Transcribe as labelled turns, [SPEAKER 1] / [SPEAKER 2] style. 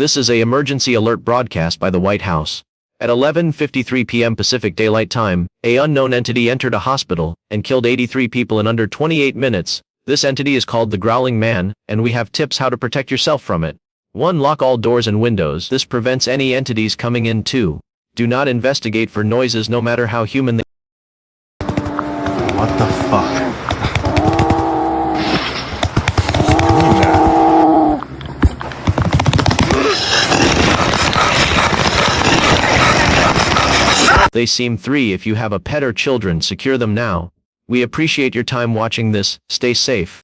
[SPEAKER 1] This is a emergency alert broadcast by the White House. At 11:53 p.m. Pacific Daylight Time, an unknown entity entered a hospital and killed 83 people in under 28 minutes. This entity is called the Growling Man, and we have tips how to protect yourself from it. 1. Lock all doors and windows. This prevents any entities coming in. 2. Do not investigate for noises no matter how human they are.
[SPEAKER 2] What the fuck?
[SPEAKER 1] They seem. 3. If you have a pet or children, secure them now. We appreciate your time watching this. Stay safe.